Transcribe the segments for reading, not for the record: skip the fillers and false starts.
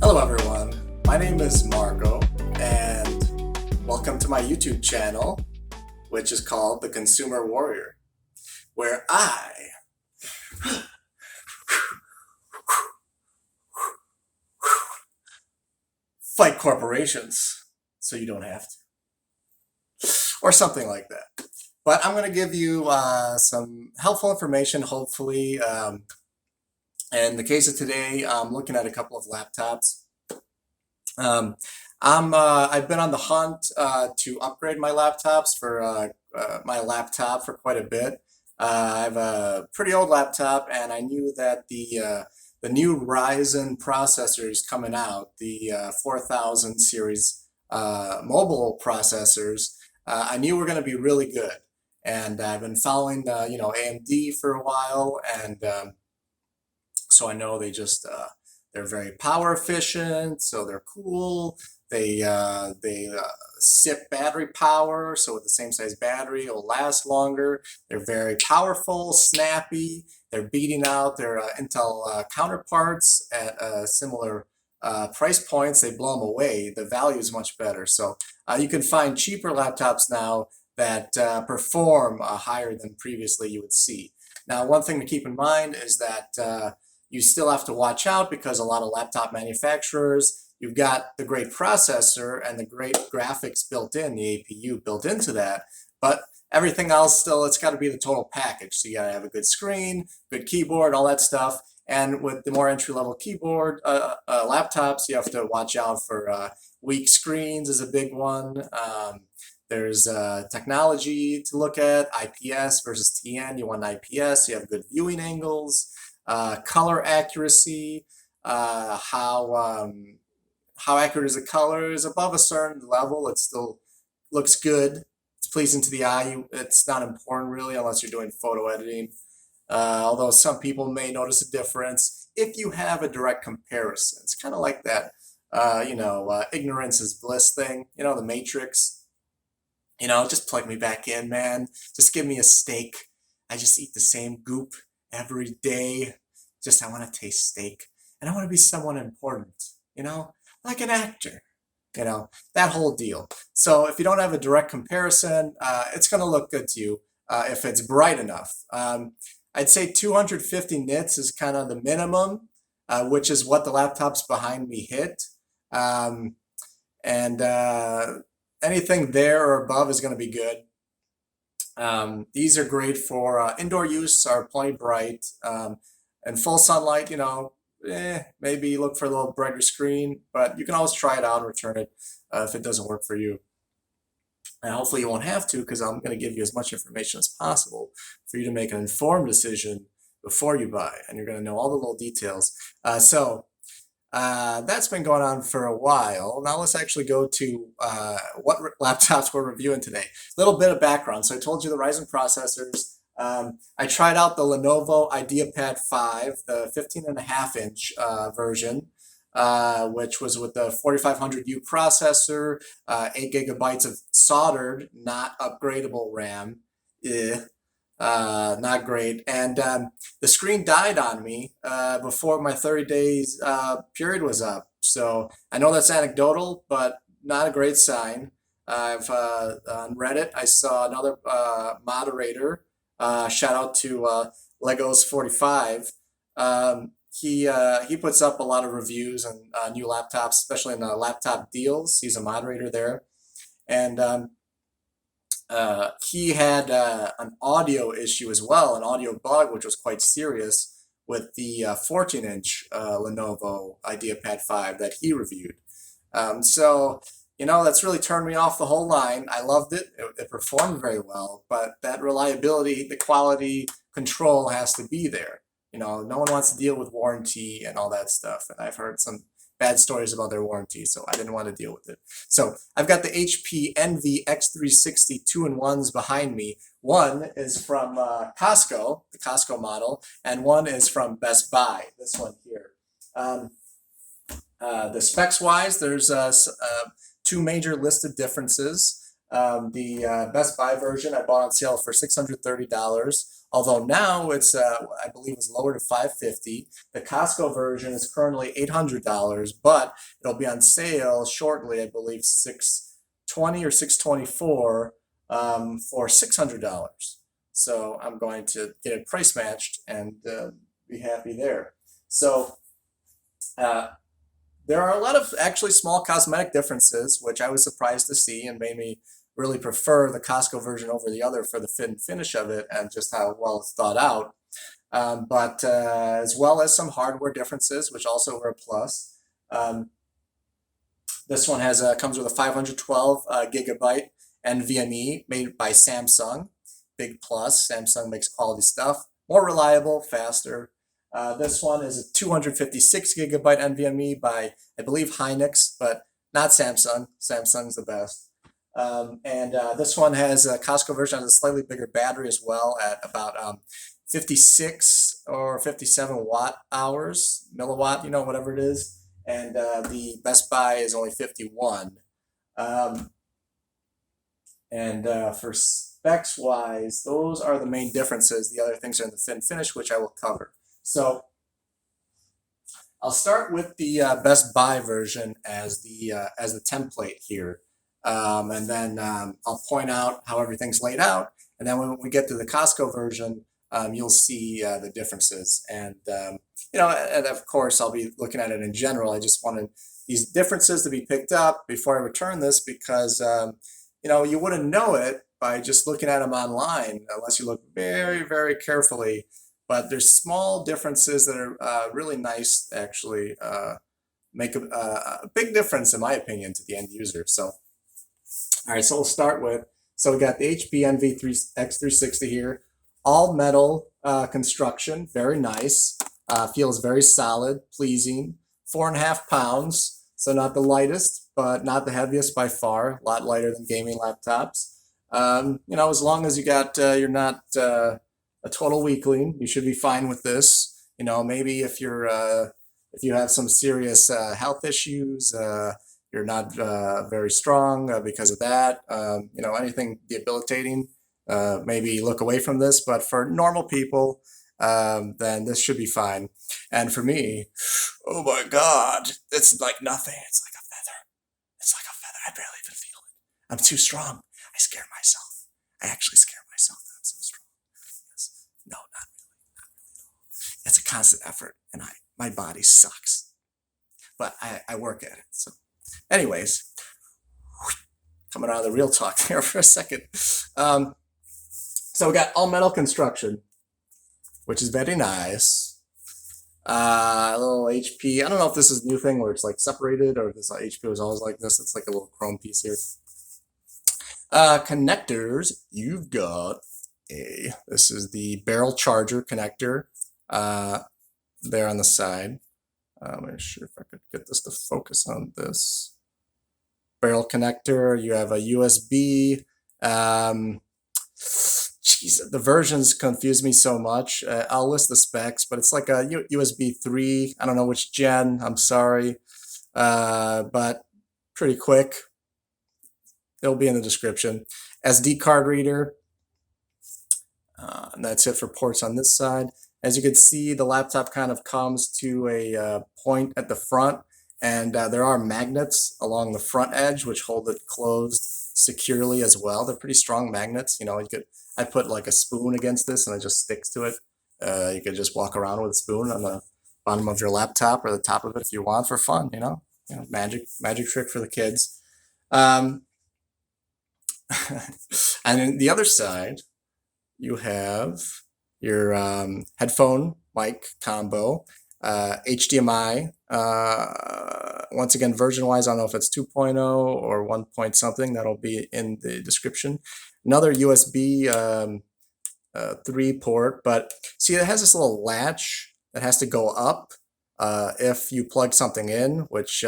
Hello everyone, my name is Marco and welcome to my YouTube channel, which is called The Consumer Warrior, where I fight corporations so you don't have to, or something like that. But I'm going to give you some helpful information, hopefully. In the case of today, I'm looking at a couple of laptops. I've been on the hunt to upgrade my laptops for my laptop for quite a bit. I have a pretty old laptop, and I knew that the new Ryzen processors coming out, the 4000 series mobile processors, I knew were going to be really good. And I've been following AMD for a while, and so I know they're very power efficient, so they're cool. They sip battery power, so with the same size battery, it'll last longer. They're very powerful, snappy. They're beating out their Intel counterparts at similar price points. They blow them away. The value is much better. So you can find cheaper laptops now that perform higher than previously you would see. Now, one thing to keep in mind is that you still have to watch out because a lot of laptop manufacturers, you've got the great processor and the great graphics built in, the APU built into that, but everything else still, it's got to be the total package. So you got to have a good screen, good keyboard, all that stuff. And with the more entry-level keyboard laptops, you have to watch out for weak screens is a big one. There's technology to look at, IPS versus TN. You want IPS, you have good viewing angles. Color accuracy, how accurate is the color is above a certain level. It still looks good. It's pleasing to the eye. It's not important really unless you're doing photo editing. Although some people may notice a difference if you have a direct comparison. It's kind of like that, ignorance is bliss thing. You know, the Matrix. You know, just plug me back in, man. Just give me a steak. I just eat the same goop every day. Just I want to taste steak, and I want to be someone important, like an actor, that whole deal. So if you don't have a direct comparison, it's going to look good to you if it's bright enough. I'd say 250 nits is kind of the minimum, which is what the laptops behind me hit. Anything there or above is going to be good. These are great for indoor use, are plenty bright. And full sunlight, maybe look for a little brighter screen, but you can always try it out and return it if it doesn't work for you. And hopefully you won't have to, because I'm going to give you as much information as possible for you to make an informed decision before you buy, and you're going to know all the little details. That's been going on for a while. Now let's actually go to what laptops we're reviewing today. A little bit of background. So I told you the Ryzen processors. I tried out the Lenovo IdeaPad 5, the 15.5-inch version, which was with the 4500U processor, 8 gigabytes of soldered, not upgradable RAM. Not great. And the screen died on me before my 30 days period was up. So I know that's anecdotal, but not a great sign. On Reddit, I saw another moderator, shout out to Legos 45. He puts up a lot of reviews on new laptops, especially in the laptop deals. He's a moderator there. And he had an audio issue as well, an audio bug, which was quite serious with the 14-inch Lenovo IdeaPad 5 that he reviewed. That's really turned me off the whole line. I loved it. It performed very well, but that reliability, the quality control has to be there. No one wants to deal with warranty and all that stuff. And I've heard some bad stories about their warranty, so I didn't want to deal with it. So I've got the HP Envy X360 2-in-1s behind me. One is from Costco, the Costco model, and one is from Best Buy, this one here. The specs-wise, there's two major listed differences. The Best Buy version I bought on sale for $630. Although now it's, I believe it's lower to $550. The Costco version is currently $800, but it'll be on sale shortly, I believe $620 or $624 for $600. So I'm going to get it price matched and be happy there. So there are a lot of actually small cosmetic differences, which I was surprised to see and made me really prefer the Costco version over the other for the fit and finish of it and just how well it's thought out. But as well as some hardware differences, which also were a plus. This one has comes with a 512 gigabyte NVMe made by Samsung. Big plus. Samsung makes quality stuff. More reliable, faster. This one is a 256 gigabyte NVMe by, I believe, Hynix, but not Samsung. Samsung's the best. This one has a Costco version, has a slightly bigger battery as well at about 56 or 57 watt hours, milliwatt, you know, whatever it is. And the Best Buy is only 51. For specs wise, those are the main differences. The other things are in the fit and finish, which I will cover. So I'll start with the Best Buy version as the template here. And then I'll point out how everything's laid out. And then when we get to the Costco version, you'll see the differences. And, you know, and of course, I'll be looking at it in general. I just wanted these differences to be picked up before I return this because, you know, you wouldn't know it by just looking at them online unless you look very, very carefully. But there's small differences that are really nice, actually make a big difference, in my opinion, to the end user. So, all right, so we'll start with, so we got the HP X360 here, all metal construction, very nice, feels very solid, pleasing, 4.5 pounds, so not the lightest, but not the heaviest by far, a lot lighter than gaming laptops. You know, as long as you got, you're not a total weakling, you should be fine with this. You know, maybe if you have some serious health issues, you're not very strong because of that, you know, anything debilitating, maybe look away from this. But for normal people, then this should be fine. And for me, oh my God, it's like nothing. It's like a feather. It's like a feather. I barely even feel it. I'm too strong. I scare myself. I actually scare myself that I'm so strong. Yes. No, not really. Not really at all. It's a constant effort, and my body sucks. But I work at it. So, anyways, coming out of the real talk there for a second. So we got all metal construction, which is very nice. A little HP. I don't know if this is a new thing where it's like separated or if this HP was always like this. It's like a little chrome piece here. Connectors. You've got this is the barrel charger connector there on the side. I'm not sure if I could get this to focus on this. Barrel connector. You have a USB. Geez, the versions confuse me so much. I'll list the specs, but it's like a USB 3. I don't know which gen. I'm sorry, but pretty quick. It'll be in the description. SD card reader. And that's it for ports on this side. As you can see, the laptop kind of comes to a point at the front, and there are magnets along the front edge which hold it closed securely as well. They're pretty strong magnets. You know, I put like a spoon against this and it just sticks to it. You could just walk around with a spoon on the bottom of your laptop or the top of it if you want for fun. You know, magic trick for the kids. And then the other side, you have your headphone mic combo, HDMI. Once again, version-wise, I don't know if it's 2.0 or 1 point something. That'll be in the description. Another USB 3 port, but see, it has this little latch that has to go up if you plug something in, which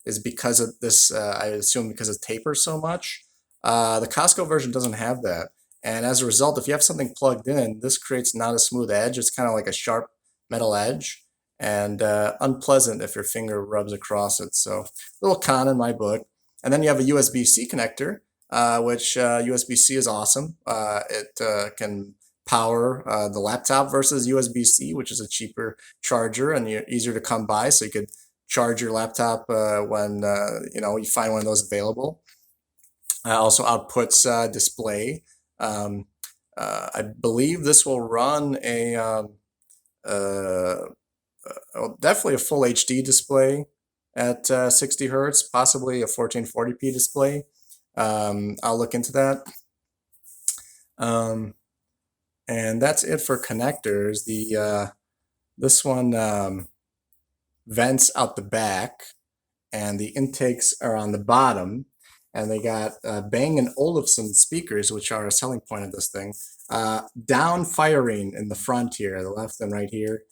is because of this, I assume because it tapers so much. The Costco version doesn't have that. And as a result, if you have something plugged in, this creates not a smooth edge. It's kind of like a sharp metal edge and unpleasant if your finger rubs across it. So a little con in my book. And then you have a USB-C connector, which USB-C is awesome. It can power the laptop versus USB-C, which is a cheaper charger and easier to come by, so you could charge your laptop when you find one of those available. Also outputs display. I believe this will run definitely a full HD display at 60 hertz, possibly a 1440p display. I'll look into that. And that's it for connectors. This one vents out the back, and the intakes are on the bottom. And they got Bang & Olufsen speakers, which are a selling point of this thing. Down firing in the front here, the left and right here.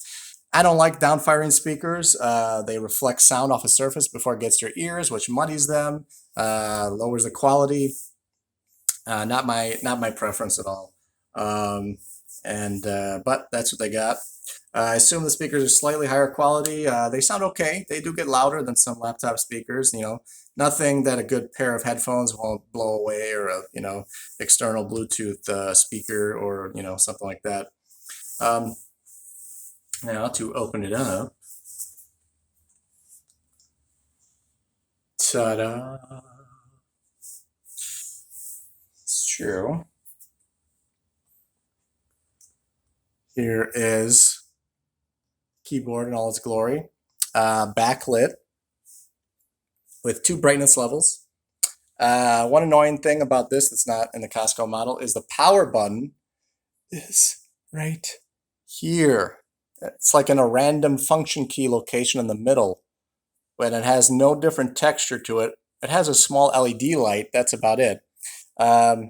I don't like down firing speakers. They reflect sound off a surface before it gets to your ears, which muddies them, lowers the quality. Not my preference at all. But that's what they got. I assume the speakers are slightly higher quality. They sound okay. They do get louder than some laptop speakers. Nothing that a good pair of headphones won't blow away, or a external Bluetooth speaker, or something like that. Now to open it up. Ta-da! It's true. Here is keyboard in all its glory, backlit with 2 brightness levels. One annoying thing about this that's not in the Costco model is the power button is right here. It's like in a random function key location in the middle, but it has no different texture to it. It has a small LED light. That's about it. I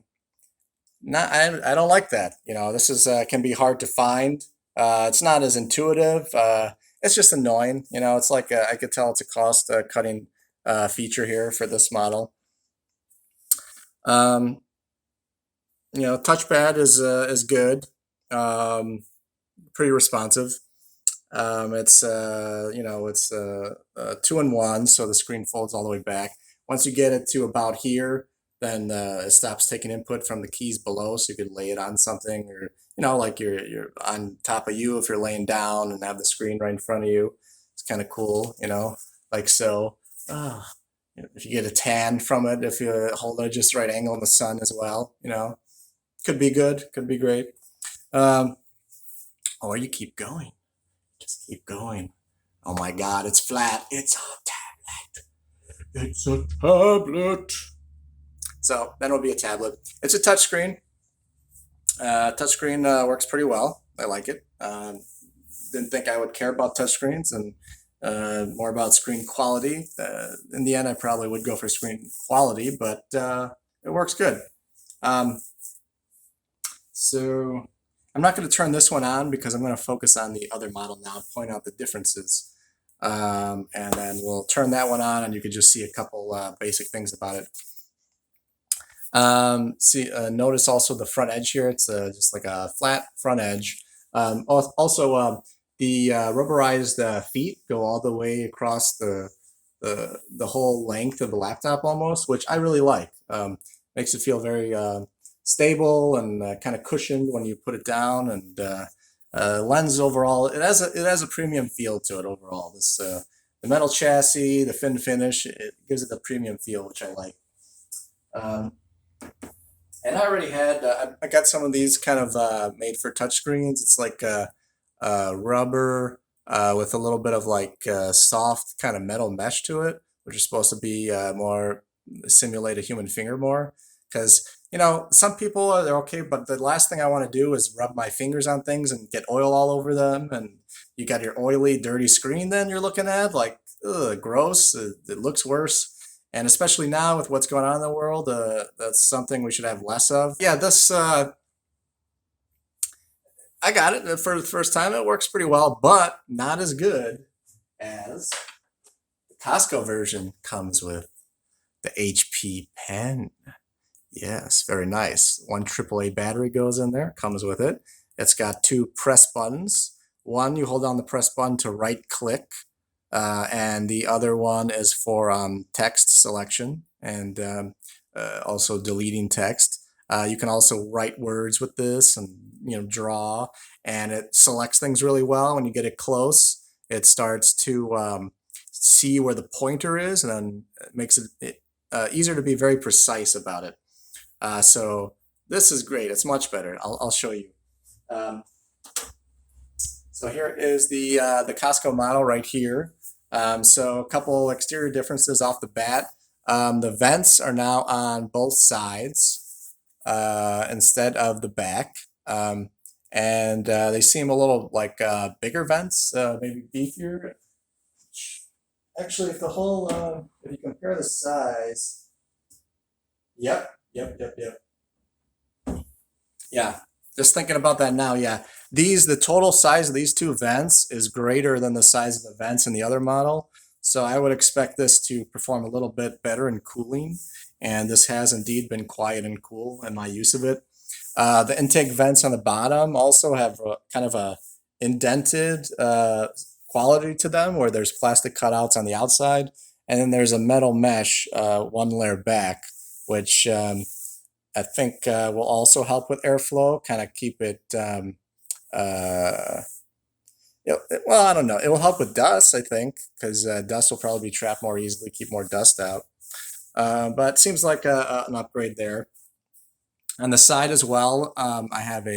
don't like that. This is can be hard to find. It's not as intuitive. It's just annoying. It's like I could tell it's a cost cutting feature here for this model. Touchpad is good. Pretty responsive. It's 2-in-1, so the screen folds all the way back. Once you get it to about here, then it stops taking input from the keys below, so you could lay it on something, or like you're on top of you if you're laying down and have the screen right in front of you. It's kind of cool, like so. If you get a tan from it, if you hold it just right angle in the sun as well, could be good, could be great. Or you keep going. Just keep going. Oh my God, it's flat. It's a tablet. It's a tablet. So then it'll be a tablet. It's a touchscreen. Touchscreen works pretty well. I like it. Didn't think I would care about touchscreens and more about screen quality. In the end, I probably would go for screen quality, but it works good. So I'm not going to turn this one on because I'm going to focus on the other model now and point out the differences. And then we'll turn that one on, and you can just see a couple basic things about it. Notice also the front edge here. It's just like a flat front edge. Also, the rubberized feet go all the way across the whole length of the laptop almost, which I really like. Makes it feel very stable and kind of cushioned when you put it down, and lens overall, it has a premium feel to it overall. This the metal chassis, the fin finish, it gives it a premium feel, which I like. And I already had I got some of these kind of made for touchscreens. It's like rubber with a little bit of like soft kind of metal mesh to it, which is supposed to be more simulate a human finger more. Because some people they're okay, but the last thing I want to do is rub my fingers on things and get oil all over them, and you got your oily, dirty screen. Then you're looking at like, ugh, gross. It looks worse. And especially now with what's going on in the world, that's something we should have less of. Yeah, this, I got it for the first time. It works pretty well, but not as good as the Costco version comes with the HP Pen. Yes, very nice. One AAA battery goes in there, comes with it. It's got 2 press buttons. One, you hold down the press button to right click. And the other one is for text selection and also deleting text. You can also write words with this and draw, and it selects things really well. When you get it close, it starts to see where the pointer is, and then it makes it easier to be very precise about it. So this is great. It's much better. I'll show you. So here is the Costco model right here. So a couple exterior differences off the bat. The vents are now on both sides instead of the back. And they seem a little like bigger vents, maybe beefier. Actually, if the whole, if you compare the size, yep. Yeah, just thinking about that now, yeah. The total size of these two vents is greater than the size of the vents in the other model. So I would expect this to perform a little bit better in cooling. And this has indeed been quiet and cool in my use of it. The intake vents on the bottom also have kind of a indented quality to them, where there's plastic cutouts on the outside. And then there's a metal mesh one layer back, which I think will also help with airflow, kind of keep it, well, I don't know. It will help with dust, I think, because dust will probably be trapped more easily, keep more dust out. But it seems like an upgrade there. On the side as well, I have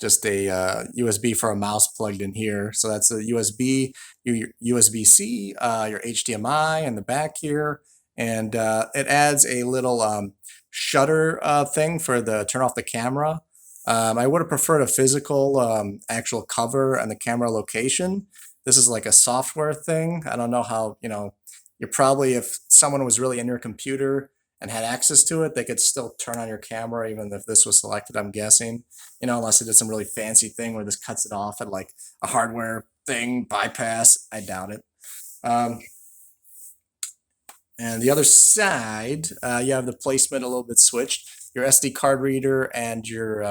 just a USB for a mouse plugged in here. So that's a USB, your USB-C, your HDMI in the back here. And it adds a little shutter thing for the turn off the camera. I would have preferred a physical actual cover and the camera location. This is like a software thing. I don't know how, you're probably, if someone was really in your computer and had access to it, they could still turn on your camera even if this was selected, I'm guessing. Unless it did some really fancy thing where this cuts it off at like a hardware thing, bypass, I doubt it. And the other side, you have the placement a little bit switched. Your SD card reader and your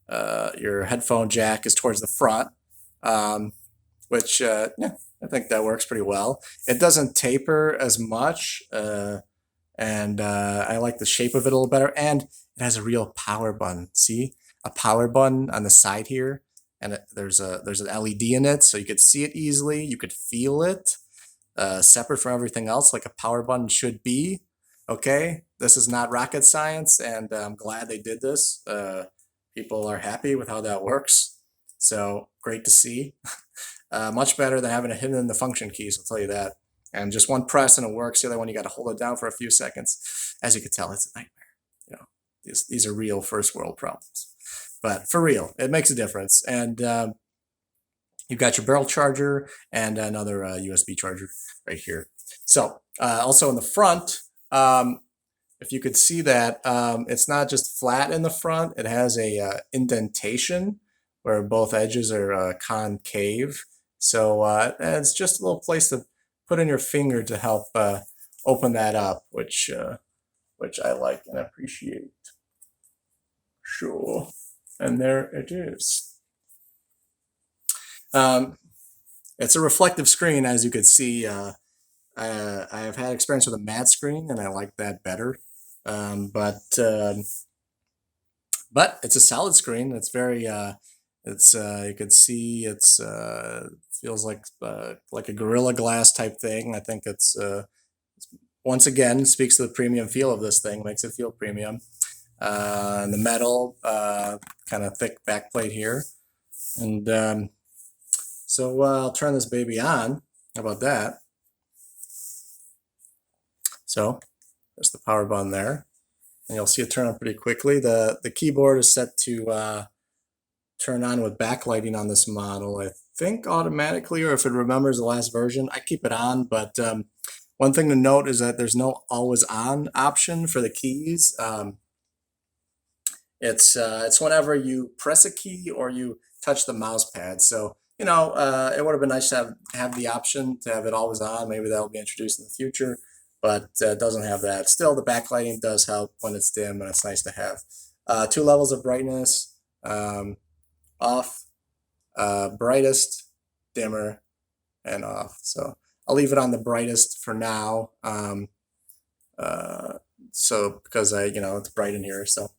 headphone jack is towards the front, which, yeah, I think that works pretty well. It doesn't taper as much, and I like the shape of it a little better. And it has a real power button. See? A power button on the side here, and there's an LED in it, so you could see it easily. You could feel it. Separate from everything else, like a power button should be. Okay, this is not rocket science, and I'm glad they did this. People are happy with how that works, so great to see. Much better than having it hidden in the function keys, I'll tell you that. And just one press and it works. The other one, you got to hold it down for a few seconds. As you can tell, it's a nightmare. These are real first world problems, but for real, it makes a difference. And you've got your barrel charger and another USB charger right here. So also in the front, if you could see that, it's not just flat in the front. It has a indentation where both edges are concave. So it's just a little place to put in your finger to help open that up, which I like and appreciate. Sure. And there it is. It's a reflective screen, as you could see. I have had experience with a matte screen, and I like that better. But it's a solid screen. It's very, you could see it's feels like a Gorilla Glass type thing. I think it's once again speaks to the premium feel of this thing, makes it feel premium. And the metal, kind of thick backplate here, and so I'll turn this baby on. How about that? So there's the power button there, and you'll see it turn on pretty quickly. The keyboard is set to turn on with backlighting on this model, I think automatically, or if it remembers the last version. I keep it on, but one thing to note is that there's no always on option for the keys. It's whenever you press a key or you touch the mouse pad. So it would have been nice to have the option to have it always on. Maybe that will be introduced in the future, but it doesn't have that. Still, the backlighting does help when it's dim, and it's nice to have. 2 levels of brightness, off, brightest, dimmer, and off. So I'll leave it on the brightest for now. So because it's bright in here. So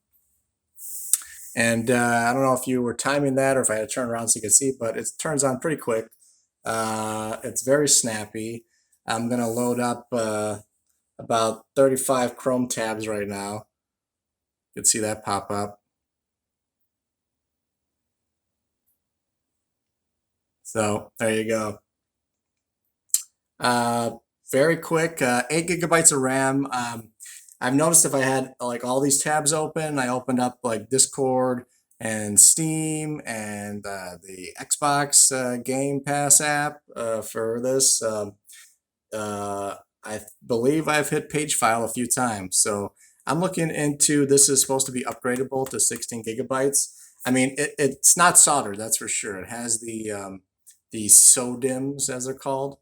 And I don't know if you were timing that or if I had to turn around so you could see, but it turns on pretty quick. It's very snappy. I'm going to load up about 35 Chrome tabs right now. You can see that pop up. So there you go. Very quick, 8 gigabytes of RAM. I've noticed if I had like all these tabs open, I opened up like Discord and Steam and the Xbox Game Pass app for this. I believe I've hit page file a few times. So I'm looking into, this is supposed to be upgradable to 16 gigabytes. I mean, it's not soldered, that's for sure. It has the SODIMMs, as they're called.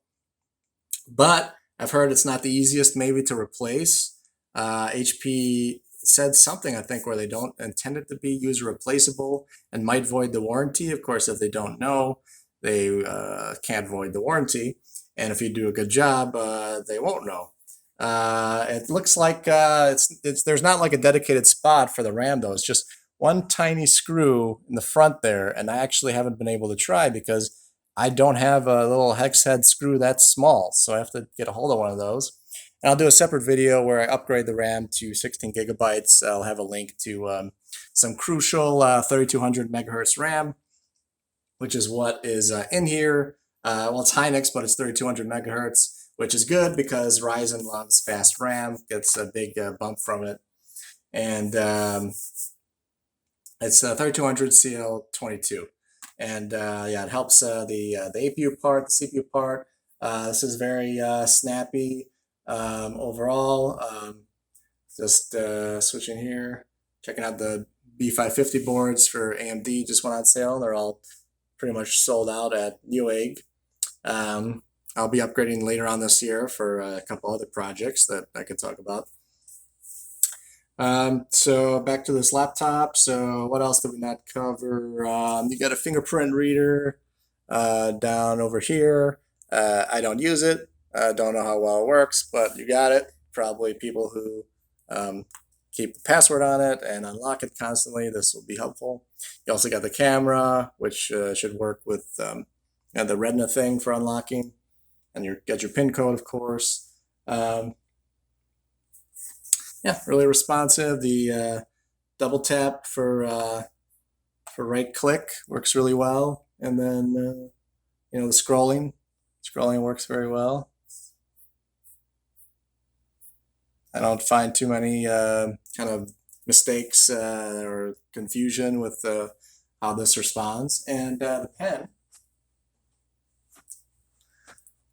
But I've heard it's not the easiest maybe to replace. HP said something, I think, where they don't intend it to be user replaceable and might void the warranty. Of course, if they don't know, they can't void the warranty. And if you do a good job, they won't know. It looks like there's not like a dedicated spot for the RAM though. It's just one tiny screw in the front there, and I actually haven't been able to try because I don't have a little hex head screw that small, so I have to get a hold of one of those. And I'll do a separate video where I upgrade the RAM to 16 gigabytes. I'll have a link to some crucial 3200 megahertz RAM, which is what is in here. Well, it's Hynix, but it's 3200 megahertz, which is good because Ryzen loves fast RAM, gets a big bump from it. And it's 3200 CL22. And yeah, it helps the APU part, the CPU part. This is very snappy overall. Just switching here, checking out the B550 boards for AMD just went on sale. They're all pretty much sold out at Newegg. I'll be upgrading later on this year for a couple other projects that I could talk about. So back to this laptop. So what else did we not cover? You got a fingerprint reader down over here. I don't use it. I don't know how well it works, but you got it. Probably people who keep the password on it and unlock it constantly. This will be helpful. You also got the camera, which should work with the Retina thing for unlocking, and you get your PIN code, of course. Yeah, really responsive. The double tap for right click works really well, and then the scrolling works very well. I don't find too many kind of mistakes or confusion with how this responds. And the pen,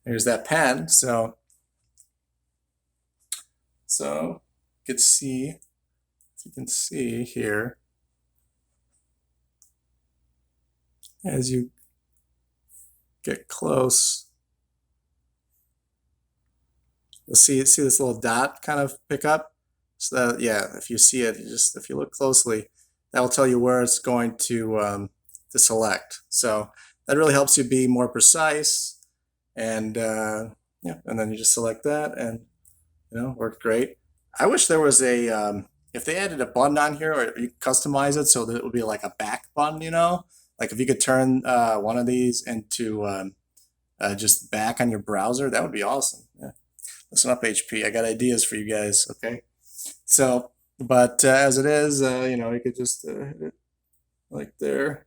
here's that pen. So you can see, if you can see here, as you get close, you'll see this little dot kind of pick up. So that, yeah, if you see it, if you look closely, that will tell you where it's going to select. So that really helps you be more precise. And yeah, and then you just select that, and worked great. I wish there was a if they added a button on here, or you customize it so that it would be like a back button. Like if you could turn one of these into just back on your browser, that would be awesome. Yeah. Listen up, HP. I got ideas for you guys. Okay. So, but as it is, you could just hit it like there.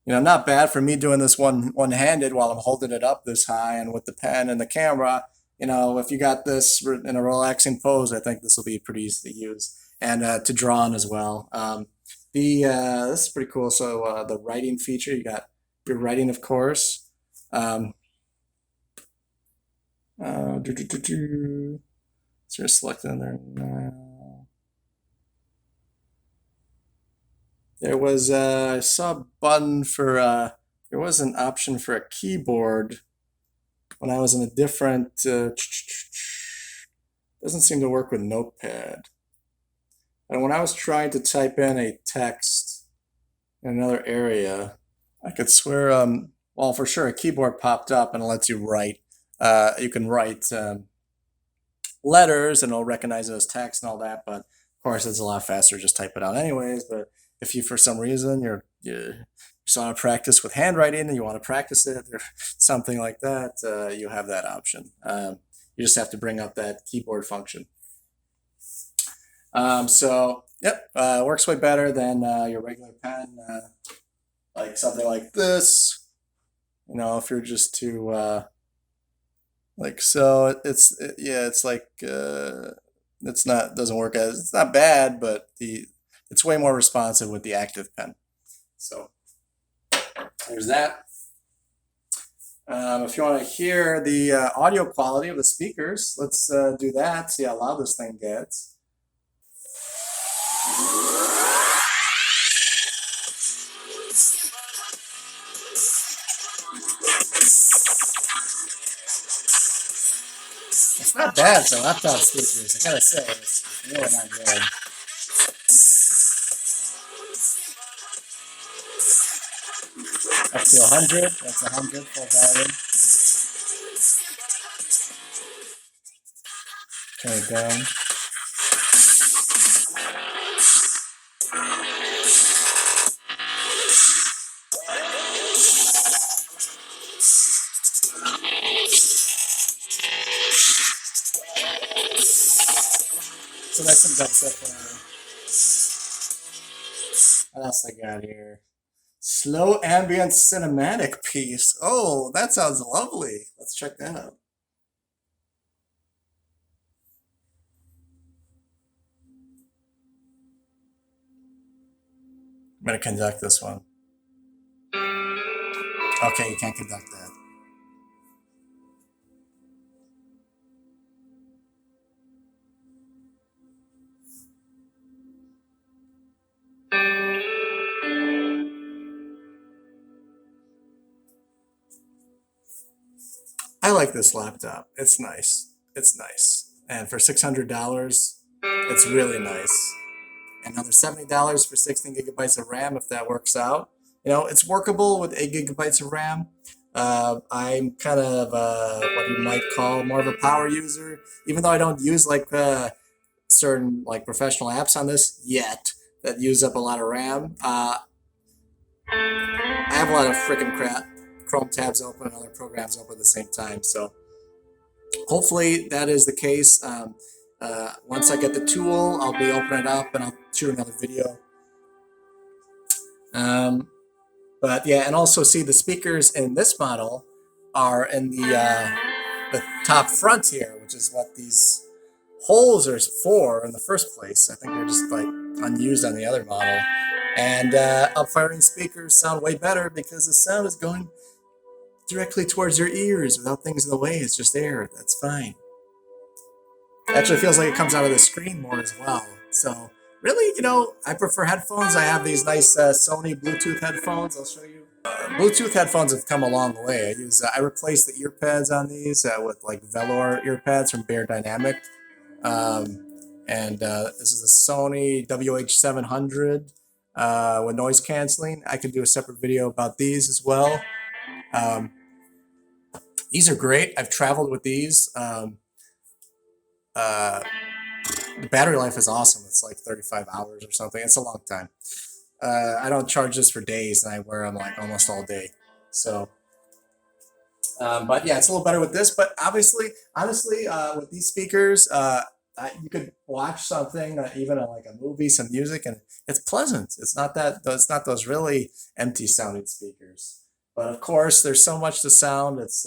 Not bad for me doing this one-handed while I'm holding it up this high and with the pen and the camera. If you got this in a relaxing pose, I think this will be pretty easy to use and to draw on as well. This is pretty cool. So the writing feature, you got your writing, of course. So selecting there now. There was I saw a button for there was an option for a keyboard when I was in a different doesn't seem to work with Notepad. And when I was trying to type in a text in another area, I could swear well, for sure a keyboard popped up and it lets you write. You can write letters and it'll recognize it as text and all that, but of course it's a lot faster, just type it out anyways. But if you, for some reason, you just want to practice with handwriting and you want to practice it or something like that, you have that option. You just have to bring up that keyboard function. So, yep, works way better than your regular pen, like something like this. You know, if you're just to, like so, yeah, it's like, doesn't work as, it's not bad, but it's way more responsive with the active pen. So there's that. If you want to hear the audio quality of the speakers, let's do that, see how loud this thing gets. It's not bad for laptop speakers, I gotta say, it's really not good. Up to 100, that's 100 full volume. Turn it down. So that's some good stuff. What else I got here? Slow ambient cinematic piece. Oh, that sounds lovely. Let's check that out. I'm going to conduct this one. Okay, you can't conduct that. I like this laptop. It's nice. It's nice. And for $600, it's really nice. Another $70 for 16 gigabytes of RAM if that works out. You know, it's workable with 8 gigabytes of RAM. I'm kind of what you might call more of a power user, even though I don't use like certain like professional apps on this yet that use up a lot of RAM. I have a lot of freaking crap. Chrome tabs open and other programs open at the same time. So hopefully that is the case. Once I get the tool, I'll be opening it up and I'll shoot another video. But yeah, and also see the speakers in this model are in the top front here, which is what these holes are for in the first place. I think they're just like unused on the other model. And up-firing speakers sound way better because the sound is going directly towards your ears without things in the way. It's just air. That's fine. Actually feels like it comes out of the screen more as well. So really, you know, I prefer headphones. I have these nice Sony Bluetooth headphones. I'll show you. Bluetooth headphones have come a long way. I replaced the ear pads on these with like velour ear pads from Bear Dynamic. This is a Sony WH700 with noise canceling. I could do a separate video about these as well. These are great. I've traveled with these. The battery life is awesome. It's like 35 hours or something. It's a long time. I don't charge this for days, and I wear them like almost all day. So, but yeah, it's a little better with this. But honestly, with these speakers, you could watch something, even like a movie, some music, and it's pleasant. It's not those really empty sounding speakers. But of course, there's so much to sound. It's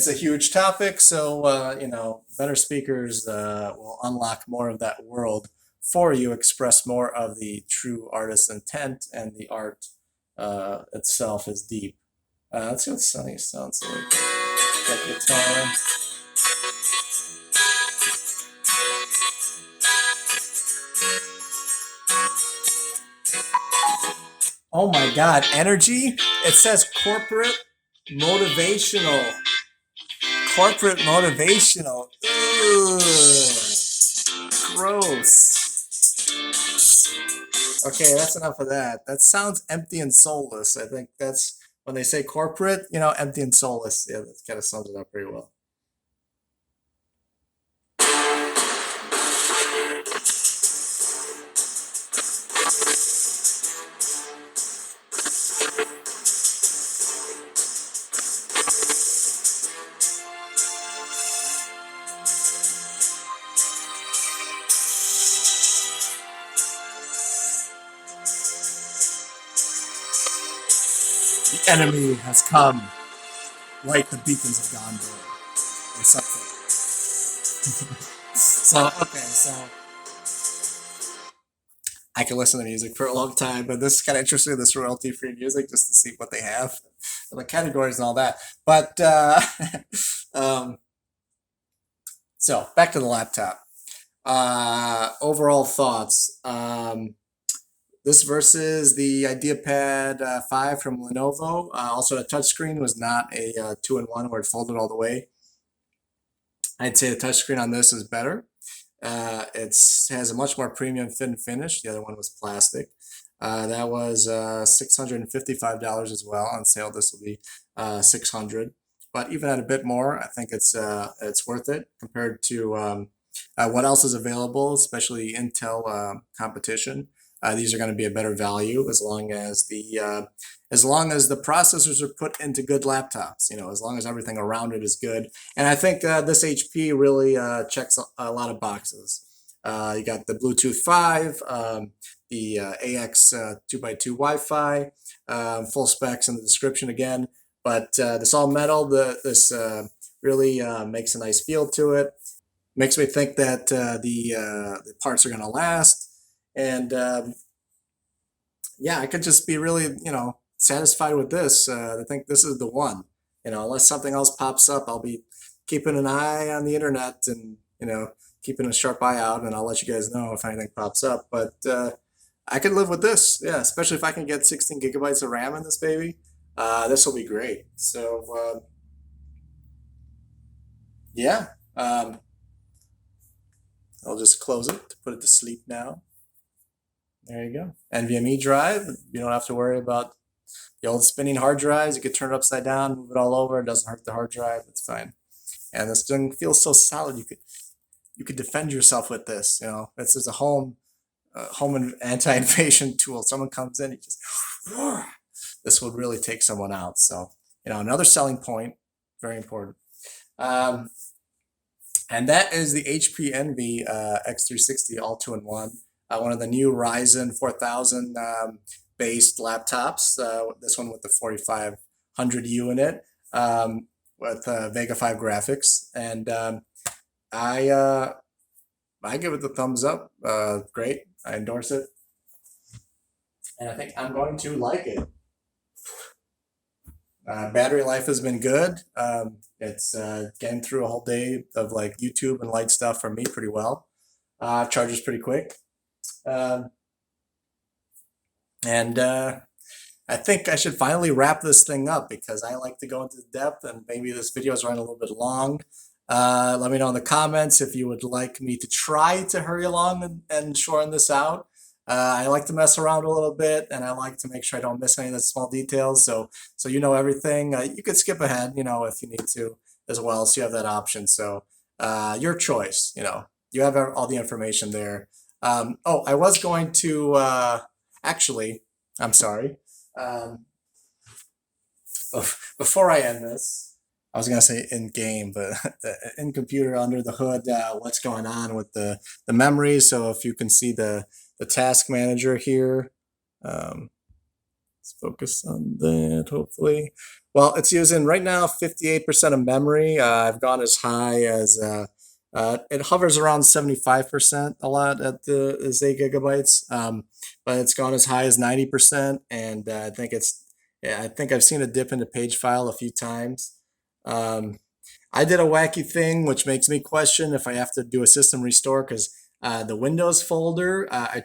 a huge topic, so you know, better speakers will unlock more of that world for you, express more of the true artist's intent, and the art itself is deep. Let's see what Sunny sounds like. Got guitar. Oh my God, energy? It says corporate motivational. Corporate motivational. Ugh. Gross. Okay, that's enough of that. That sounds empty and soulless. I think that's when they say corporate, you know, empty and soulless. Yeah, that kind of sums it up pretty well. the enemy has come. Light the beacons of Gondor, or something. So, okay, so I can listen to music for a long time, but this is kind of interesting, this royalty-free music, just to see what they have, and the categories and all that. But, so, back to the laptop. Overall thoughts. This versus the IdeaPad 5 from Lenovo. Also, the touchscreen was not a 2-in-1 where it folded all the way. I'd say the touchscreen on this is better. It has a much more premium fit and finish. The other one was plastic. That was $655 as well. On sale, this will be $600. But even at a bit more, I think it's worth it compared to what else is available, especially Intel competition. These are going to be a better value as long as the processors are put into good laptops. You know, as long as everything around it is good. And I think this HP really checks a lot of boxes. You got the Bluetooth 5, the AX 2x2 Wi-Fi, full specs in the description again. But this all metal, this really makes a nice feel to it. Makes me think that the parts are going to last. And yeah, I could just be really, satisfied with this. I think this is the one. Unless something else pops up, I'll be keeping an eye on the internet and, keeping a sharp eye out, and I'll let you guys know if anything pops up. But I could live with this, yeah, especially if I can get 16 gigabytes of RAM in this baby. This will be great. So, yeah. I'll just close it to put it to sleep now. There you go. NVMe drive. You don't have to worry about the old spinning hard drives. You could turn it upside down, move it all over. It doesn't hurt the hard drive. It's fine. And this thing feels so solid. You could defend yourself with this. This is a home anti-invasion tool. Someone comes in, you just this would really take someone out. So another selling point, very important. And that is the HP Envy X360 all 2-in-1. One of the new Ryzen 4000 based laptops. This one with the 4500U in it, with Vega 5 graphics, and I give it the thumbs up. Great, I endorse it, and I think I'm going to like it. Battery life has been good. It's getting through a whole day of like YouTube and light stuff for me pretty well. Charges pretty quick. And I think I should finally wrap this thing up because I like to go into depth, and maybe this video is running a little bit long. Let me know in the comments if you would like me to try to hurry along and shorten this out. I like to mess around a little bit, and I like to make sure I don't miss any of the small details. So you know everything. You could skip ahead, if you need to as well. So you have that option. So your choice. You have all the information there. I was going to actually, I'm sorry. Before I end this, I was going to say in game, but in computer under the hood, what's going on with the memory. So if you can see the task manager here, let's focus on that hopefully. Well, it's using right now 58% of memory. I've gone as high as it hovers around 75% a lot at the 8 gigabytes, but it's gone as high as 90%, and I think I've seen a dip in the page file a few times. I did a wacky thing which makes me question if I have to do a system restore, because the Windows folder, I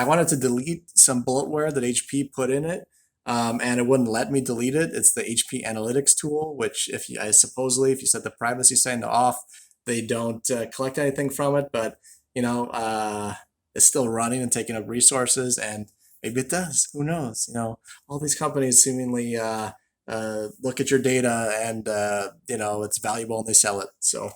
wanted to delete some bloatware that HP put in it, and it wouldn't let me delete it. It's the HP Analytics tool, which if you set the privacy setting to off, they don't collect anything from it, but it's still running and taking up resources, and maybe it does. Who knows? All these companies seemingly look at your data and it's valuable and they sell it. So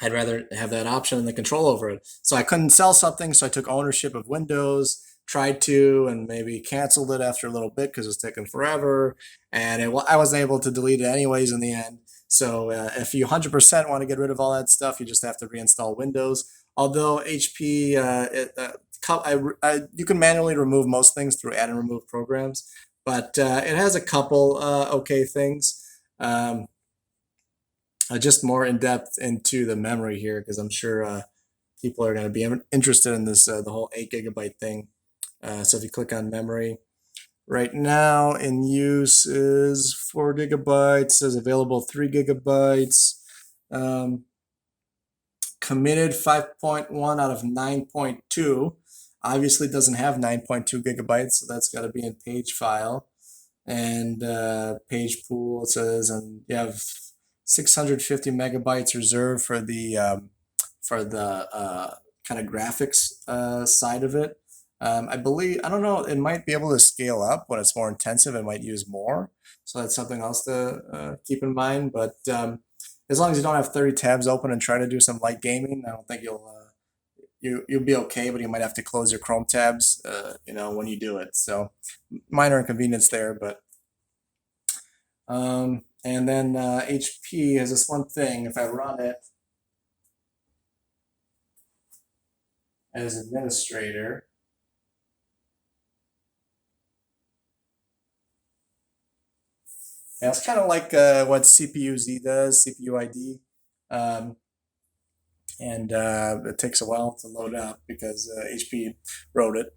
I'd rather have that option and the control over it. So I couldn't sell something, so I took ownership of Windows, tried to, and maybe canceled it after a little bit because it was taking forever, and I wasn't able to delete it anyways in the end. So if you 100% want to get rid of all that stuff, you just have to reinstall Windows. Although HP, you can manually remove most things through add and remove programs, but it has a couple okay things. Just more in depth into the memory here, because I'm sure people are going to be interested in this the whole 8 GB thing. So if you click on memory, right now in use is 4 GB, says available 3 GB, committed 5.1 out of 9.2. Obviously doesn't have 9.2 GB, so that's got to be in page file. And page pool, it says, and you have 650 megabytes reserved for the kind of graphics side of it. I believe, I don't know, it might be able to scale up when it's more intensive. It might use more, so that's something else to keep in mind. But as long as you don't have 30 tabs open and try to do some light gaming, I don't think you'll be okay. But you might have to close your Chrome tabs, you know, when you do it. So minor inconvenience there, but. And then HP has this one thing. If I run it as administrator, and it's kind of like what CPU-Z does, CPU-ID, and it takes a while to load up because HP wrote it.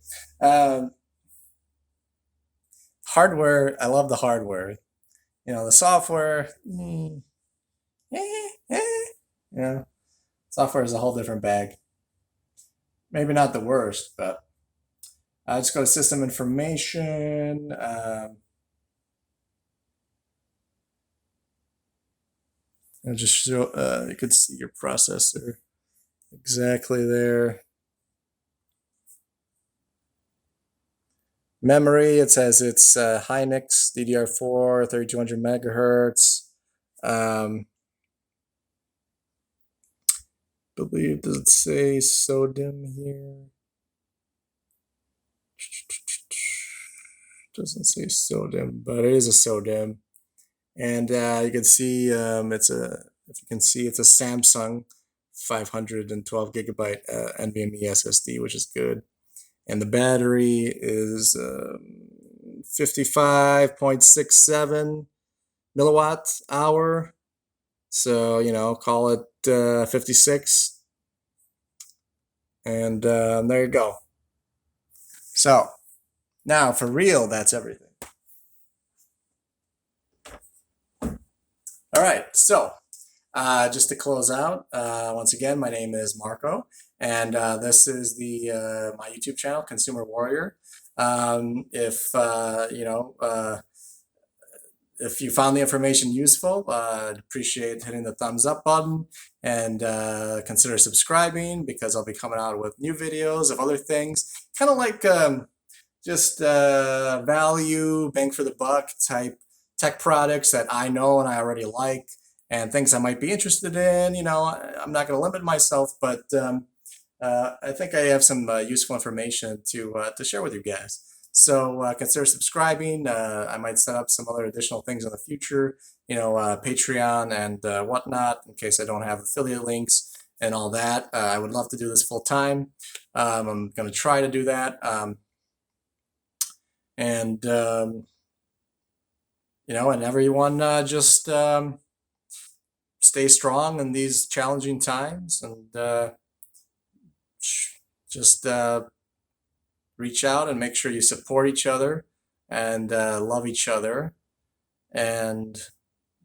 Hardware, I love the hardware. You know, the software, yeah, software is a whole different bag. Maybe not the worst, but I'll just go to system information. I'll just show, you could see your processor exactly there. Memory, it says it's Hynix DDR4-3200 megahertz. Believe, does it say SODIMM here? Doesn't say SODIMM, but it is a SODIMM. And you can see if you can see, it's a Samsung 512 gigabyte NVMe SSD, which is good. And the battery is 55.67 milliwatt hour. So, you know, call it 56. And there you go. So now for real, that's everything. All right, so just to close out, once again, my name is Marco, and this is the my YouTube channel, Consumer Warrior. If you know, if you found the information useful, I'd appreciate hitting the thumbs up button, and consider subscribing, because I'll be coming out with new videos of other things, kind of like just value, bang for the buck type tech products that I know and I already like, and things I might be interested in. You know, I'm not going to limit myself, but I think I have some useful information to share with you guys. So consider subscribing. I might set up some other additional things in the future, you know, Patreon and whatnot, in case I don't have affiliate links and all that. I would love to do this full time. I'm going to try to do that. You know, and everyone just stay strong in these challenging times, and just reach out and make sure you support each other and love each other, and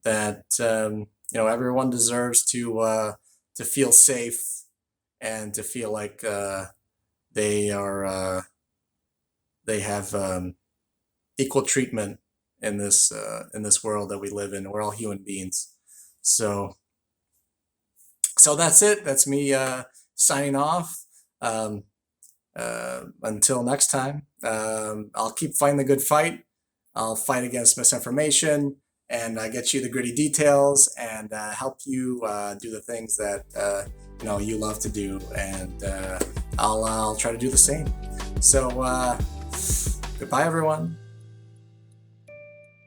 that you know, everyone deserves to feel safe and to feel like they have equal treatment in this world that we live in. We're all human beings. So that's it. That's me signing off. Until next time, I'll keep fighting the good fight. I'll fight against misinformation and get you the gritty details, and help you do the things that you know, you love to do, and I'll try to do the same. So goodbye, everyone.